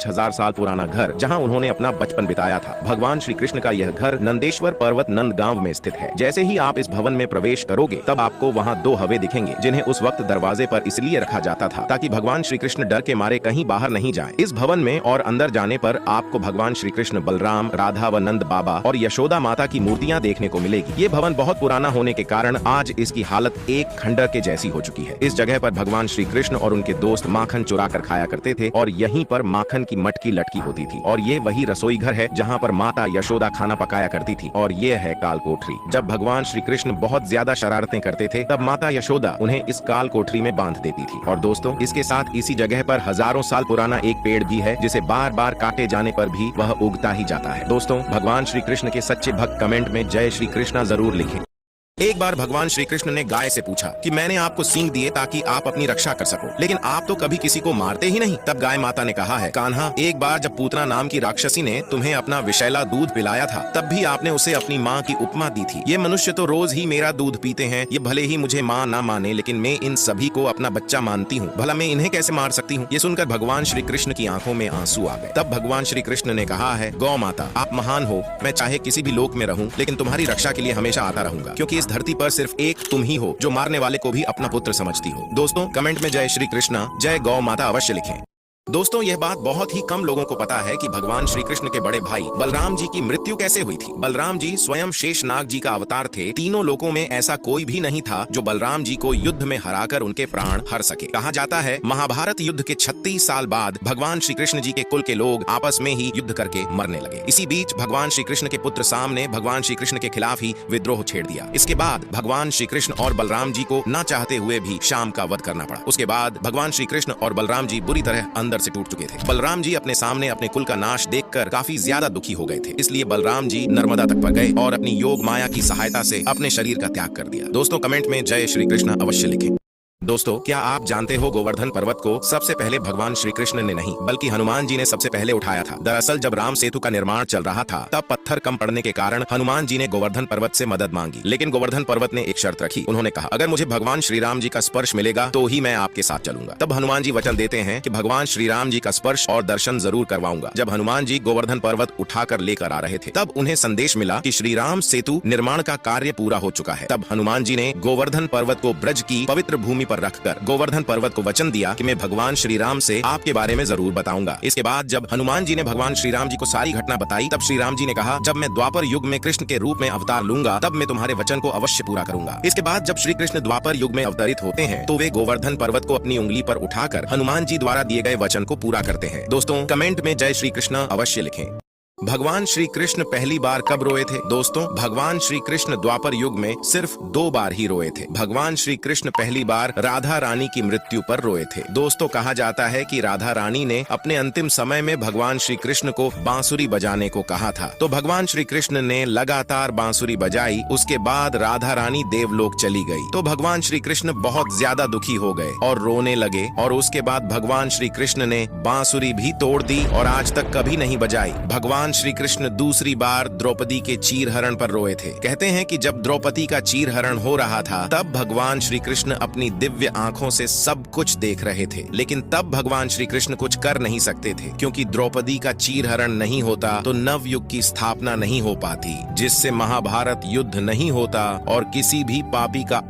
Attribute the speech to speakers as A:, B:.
A: 5000 साल पुराना घर जहाँ उन्होंने अपना बचपन बिताया था। भगवान श्री कृष्ण का यह घर नंदेश्वर पर्वत नंदगांव में स्थित है। जैसे ही आप इस भवन में प्रवेश करोगे तब आपको वहाँ 2 हवे दिखेंगे, जिन्हें उस वक्त दरवाजे पर इसलिए रखा जाता था ताकि भगवान श्री कृष्ण डर के मारे कहीं बाहर नहीं जाएं। इस भवन में और अंदर जाने पर आपको भगवान श्री कृष्ण, बलराम, राधा व नंद बाबा और यशोदा माता की मूर्तियां देखने को मिलेगी। ये भवन बहुत पुराना होने के कारण आज इसकी हालत एक खंडर के जैसी हो चुकी है। इस जगह पर भगवान श्री कृष्ण और उनके दोस्त माखन चुरा कर खाया करते थे और यहीं पर माखन की मटकी लटकी होती थी। और ये वही रसोई घर है जहाँ पर माता यशोदा खाना पकाया करती थी। और ये है काल कोठरी। जब भगवान श्री कृष्ण बहुत ज्यादा शरारतें करते थे तब माता यशोदा उन्हें इस काल कोठरी में बांध देती थी। और दोस्तों, इसके साथ इसी जगह पर हजारों साल पुराना एक पेड़ भी है जिसे बार बार काटे जाने पर भी वह उगता ही जाता है। दोस्तों, भगवान श्री कृष्ण के सच्चे भक्त कमेंट में जय श्री कृष्णा जरूर लिखें। एक बार भगवान श्री कृष्ण ने गाय से पूछा कि मैंने आपको सींग दिए ताकि आप अपनी रक्षा कर सको, लेकिन आप तो कभी किसी को मारते ही नहीं। तब गाय माता ने कहा है, कान्हा, एक बार जब पूतना नाम की राक्षसी ने तुम्हें अपना विषैला दूध पिलाया था तब भी आपने उसे अपनी माँ की उपमा दी थी। ये मनुष्य तो रोज ही मेरा दूध पीते हैं। ये भले ही मुझे माँ ना माने, लेकिन मैं इन सभी को अपना बच्चा मानती हूँ। भला मैं इन्हें कैसे मार सकती हूँ? ये सुनकर भगवान श्री कृष्ण की आंखों में आंसू आ गए। तब भगवान श्री कृष्ण ने कहा है, गौ माता, आप महान हो। मैं चाहे किसी भी लोक में रहूं, लेकिन तुम्हारी रक्षा के लिए हमेशा आता रहूंगा, क्योंकि इस धरती पर सिर्फ एक तुम ही हो जो मारने वाले को भी अपना पुत्र समझती हो। दोस्तों, कमेंट में जय श्री कृष्णा, जय गौ माता अवश्य लिखें। दोस्तों, यह बात बहुत ही कम लोगों को पता है कि भगवान श्री कृष्ण के बड़े भाई बलराम जी की मृत्यु कैसे हुई थी। बलराम जी स्वयं शेषनाग जी का अवतार थे। तीनों लोकों में ऐसा कोई भी नहीं था जो बलराम जी को युद्ध में हराकर उनके प्राण हर सके। कहा जाता है, महाभारत युद्ध के 36 साल बाद भगवान श्री कृष्ण जी के कुल के लोग आपस में ही युद्ध करके मरने लगे। इसी बीच भगवान श्री कृष्ण के पुत्र साम ने भगवान श्री कृष्ण के खिलाफ ही विद्रोह छेड़ दिया। इसके बाद भगवान श्री कृष्ण और बलराम जी को न चाहते हुए भी शाम का वध करना पड़ा। उसके बाद भगवान श्री कृष्ण और बलराम जी बुरी तरह अंदर से टूट चुके थे। बलराम जी अपने सामने अपने कुल का नाश देखकर काफी ज्यादा दुखी हो गए थे। इसलिए बलराम जी नर्मदा तट पर गए और अपनी योग माया की सहायता से अपने शरीर का त्याग कर दिया। दोस्तों, कमेंट में जय श्री कृष्ण अवश्य लिखें। दोस्तों, क्या आप जानते हो गोवर्धन पर्वत को सबसे पहले भगवान श्री कृष्ण ने नहीं बल्कि हनुमान जी ने सबसे पहले उठाया था। दरअसल जब राम सेतु का निर्माण चल रहा था तब पत्थर कम पड़ने के कारण हनुमान जी ने गोवर्धन पर्वत से मदद मांगी, लेकिन गोवर्धन पर्वत ने एक शर्त रखी। उन्होंने कहा, अगर मुझे भगवान श्री राम जी का स्पर्श मिलेगा तो ही मैं आपके साथ चलूंगा। तब हनुमान जी वचन देते हैं कि भगवान श्री राम जी का स्पर्श और दर्शन जरूर करवाऊंगा। जब हनुमान जी गोवर्धन पर्वत उठाकर लेकर आ रहे थे तब उन्हें संदेश मिला कि श्री राम सेतु निर्माण का कार्य पूरा हो चुका है। तब हनुमान जी ने गोवर्धन पर्वत को ब्रज की पवित्र भूमि पर रखकर गोवर्धन पर्वत को वचन दिया कि मैं भगवान श्री राम से आपके बारे में जरूर बताऊंगा। इसके बाद जब हनुमान जी ने भगवान श्री राम जी को सारी घटना बताई तब श्री राम जी ने कहा, जब मैं द्वापर युग में कृष्ण के रूप में अवतार लूंगा तब मैं तुम्हारे वचन को अवश्य पूरा करूंगा। इसके बाद जब श्री कृष्ण द्वापर युग में अवतरित होते हैं तो वे गोवर्धन पर्वत को अपनी उंगली पर उठाकर हनुमान जी द्वारा दिए गए वचन को पूरा करते हैं। दोस्तों, कमेंट में जय श्री कृष्ण अवश्य लिखें। भगवान श्री कृष्ण पहली बार कब रोए थे? दोस्तों, भगवान श्री कृष्ण द्वापर युग में सिर्फ 2 बार ही रोए थे। भगवान श्री कृष्ण पहली बार राधा रानी की मृत्यु पर रोए थे। दोस्तों, कहा जाता है कि राधा रानी ने अपने अंतिम समय में भगवान श्री कृष्ण को बांसुरी बजाने को कहा था, तो भगवान श्री कृष्ण ने लगातार बांसुरी बजाई। उसके बाद राधा रानी देवलोक चली गई तो भगवान श्री कृष्ण बहुत ज्यादा दुखी हो गए और रोने लगे। और उसके बाद भगवान श्री कृष्ण ने बांसुरी भी तोड़ दी और आज तक कभी नहीं बजाई। भगवान श्री कृष्ण दूसरी बार द्रौपदी के चीरहरण पर रोए थे। कहते हैं कि जब द्रौपदी का चीरहरण हो रहा था तब भगवान श्री कृष्ण अपनी दिव्य आंखों से सब कुछ देख रहे थे, लेकिन तब भगवान श्री कृष्ण कुछ कर नहीं सकते थे, क्योंकि द्रौपदी का चीरहरण नहीं होता तो नवयुग की स्थापना नहीं हो पाती, जिससे महाभारत युद्ध नहीं होता और किसी भी पापी का